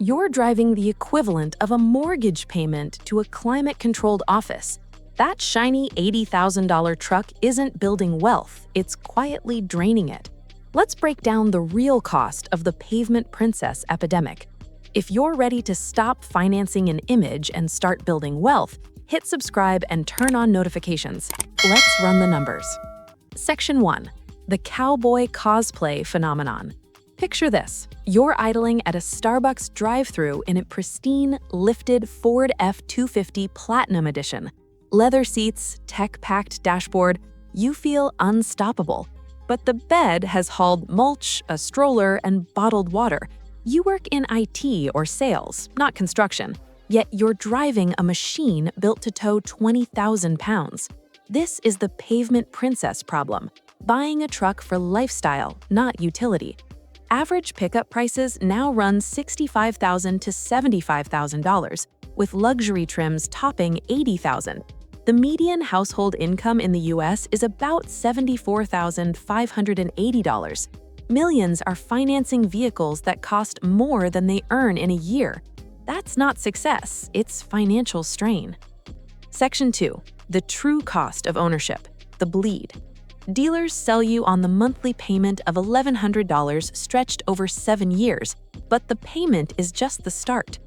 You're driving the equivalent of a mortgage payment to a climate-controlled office. That shiny $80,000 truck isn't building wealth, it's quietly draining it. Let's break down the real cost of the Pavement Princess epidemic. If you're ready to stop financing an image and start building wealth, hit subscribe and turn on notifications. Let's run the numbers. Section 1. The Cowboy Cosplay Phenomenon. Picture this. You're idling at a Starbucks drive-thru in a pristine, lifted Ford F-250 Platinum Edition. Leather seats, tech-packed dashboard, you feel unstoppable. But the bed has hauled mulch, a stroller, and bottled water. You work in IT or sales, not construction, yet you're driving a machine built to tow 20,000 pounds. This is the Pavement Princess problem, buying a truck for lifestyle, not utility. Average pickup prices now run $65,000 to $75,000, with luxury trims topping $80,000. The median household income in the US is about $74,580. Millions are financing vehicles that cost more than they earn in a year. That's not success, it's financial strain. Section 2. The true cost of ownership, the bleed. Dealers sell you on the monthly payment of $1,100 stretched over 7 years, but the payment is just the start.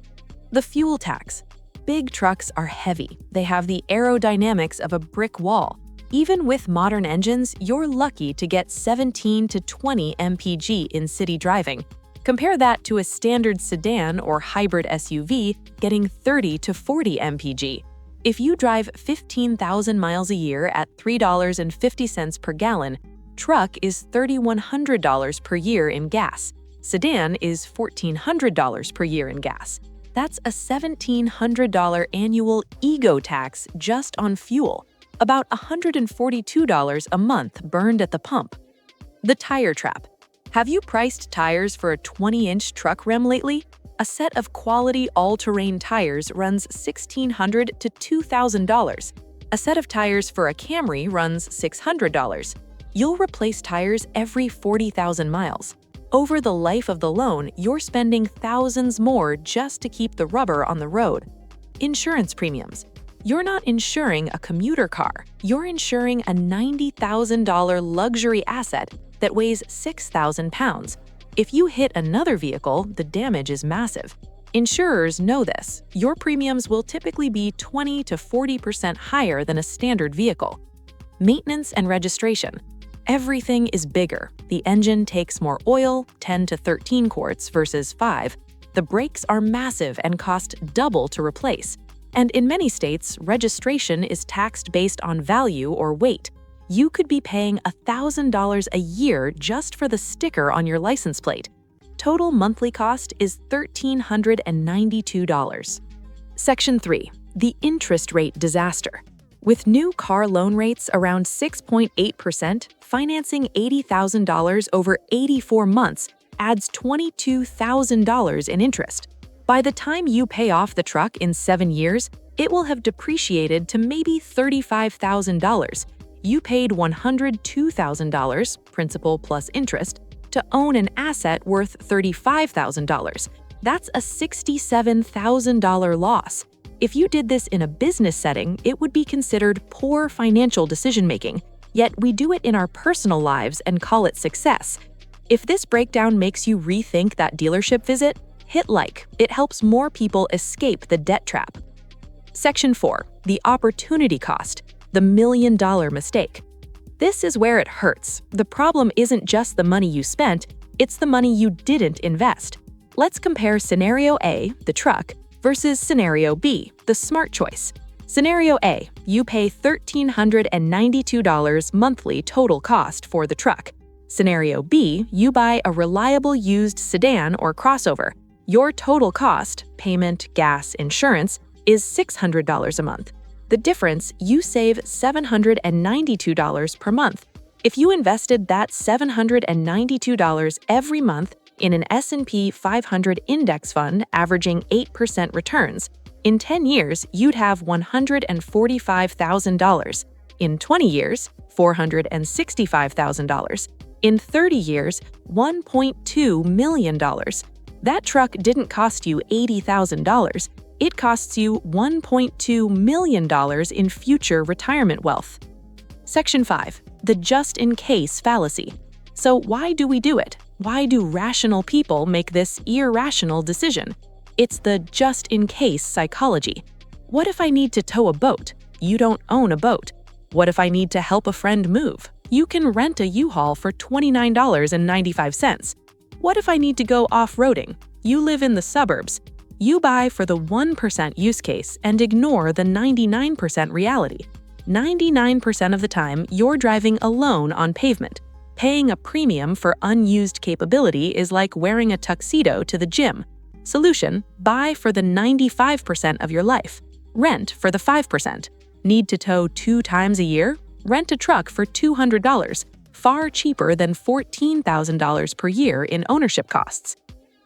The fuel tax. Big trucks are heavy. They have the aerodynamics of a brick wall. Even with modern engines, you're lucky to get 17 to 20 mpg in city driving. Compare that to a standard sedan or hybrid SUV getting 30 to 40 mpg. If you drive 15,000 miles a year at $3.50 per gallon, truck is $3,100 per year in gas. Sedan is $1,400 per year in gas. That's a $1,700 annual ego tax just on fuel, about $142 a month burned at the pump. The tire trap. Have you priced tires for a 20-inch truck rim lately? A set of quality all-terrain tires runs $1,600 to $2,000. A set of tires for a Camry runs $600. You'll replace tires every 40,000 miles. Over the life of the loan, you're spending thousands more just to keep the rubber on the road. Insurance premiums. You're not insuring a commuter car. You're insuring a $90,000 luxury asset that weighs 6,000 pounds. If you hit another vehicle, the damage is massive. Insurers know this. Your premiums will typically be 20 to 40% higher than a standard vehicle. Maintenance and registration. Everything is bigger. The engine takes more oil, 10 to 13 quarts versus 5. The brakes are massive and cost double to replace. And in many states, registration is taxed based on value or weight. You could be paying $1,000 a year just for the sticker on your license plate. Total monthly cost is $1,392. Section 3. The interest rate disaster. With new car loan rates around 6.8%, financing $80,000 over 84 months adds $22,000 in interest. By the time you pay off the truck in 7 years, it will have depreciated to maybe $35,000. You paid $102,000, principal plus interest, to own an asset worth $35,000. That's a $67,000 loss. If you did this in a business setting, it would be considered poor financial decision-making, yet we do it in our personal lives and call it success. If this breakdown makes you rethink that dealership visit, hit like. It helps more people escape the debt trap. Section 4. The opportunity cost. The million-dollar mistake. This is where it hurts. The problem isn't just the money you spent, it's the money you didn't invest. Let's compare Scenario A, the truck, versus Scenario B, the smart choice. Scenario A, you pay $1,392 monthly total cost for the truck. Scenario B, you buy a reliable used sedan or crossover. Your total cost, payment, gas, insurance, is $600 a month. The difference, you save $792 per month. If you invested that $792 every month in an S&P 500 index fund averaging 8% returns, in 10 years, you'd have $145,000. In 20 years, $465,000. In 30 years, $1.2 million. That truck didn't cost you $80,000. It costs you $1.2 million in future retirement wealth. Section 5. The just-in-case fallacy. So why do we do it? Why do rational people make this irrational decision? It's the just-in-case psychology. What if I need to tow a boat? You don't own a boat. What if I need to help a friend move? You can rent a U-Haul for $29.95. What if I need to go off-roading? You live in the suburbs. You buy for the 1% use case and ignore the 99% reality. 99% of the time, you're driving alone on pavement. Paying a premium for unused capability is like wearing a tuxedo to the gym. Solution: buy for the 95% of your life. Rent for the 5%. Need to tow 2 times a year? Rent a truck for $200, far cheaper than $14,000 per year in ownership costs.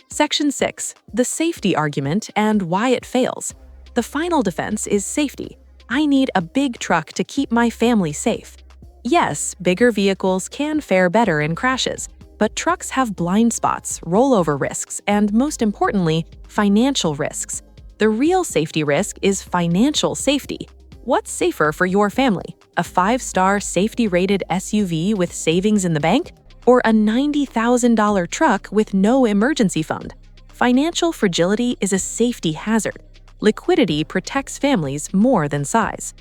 Section 6. The safety argument and why it fails. The final defense is safety. I need a big truck to keep my family safe. Yes, bigger vehicles can fare better in crashes, but trucks have blind spots, rollover risks, and most importantly, financial risks. The real safety risk is financial safety. What's safer for your family? A 5-star safety-rated SUV with savings in the bank? Or a $90,000 truck with no emergency fund? Financial fragility is a safety hazard. Liquidity protects families more than size.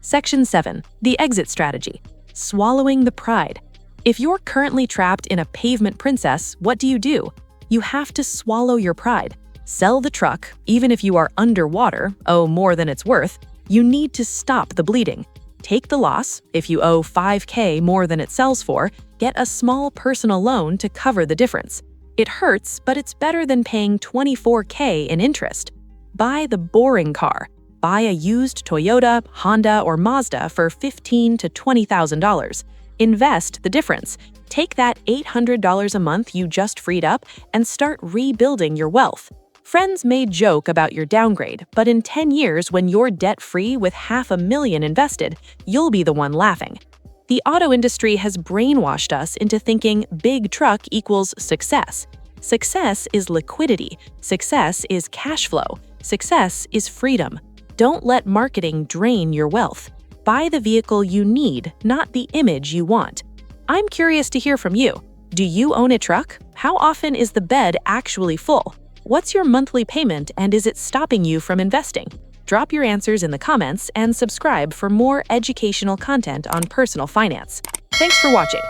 Section 7. The exit strategy. Swallowing the pride. If you're currently trapped in a Pavement Princess, what do? You have to swallow your pride. Sell the truck, even if you are underwater, owe more than it's worth. You need to stop the bleeding. Take the loss. If you owe $5,000 more than it sells for, get a small personal loan to cover the difference. It hurts, but it's better than paying $24,000 in interest. Buy the boring car. Buy a used Toyota, Honda, or Mazda for $15,000 to $20,000. Invest the difference. Take that $800 a month you just freed up and start rebuilding your wealth. Friends may joke about your downgrade, but in 10 years, when you're debt-free with $500,000 invested, you'll be the one laughing. The auto industry has brainwashed us into thinking big truck equals success. Success is liquidity. Success is cash flow. Success is freedom. Don't let marketing drain your wealth. Buy the vehicle you need, not the image you want. I'm curious to hear from you. Do you own a truck? How often is the bed actually full? What's your monthly payment, and is it stopping you from investing? Drop your answers in the comments and subscribe for more educational content on personal finance. Thanks for watching.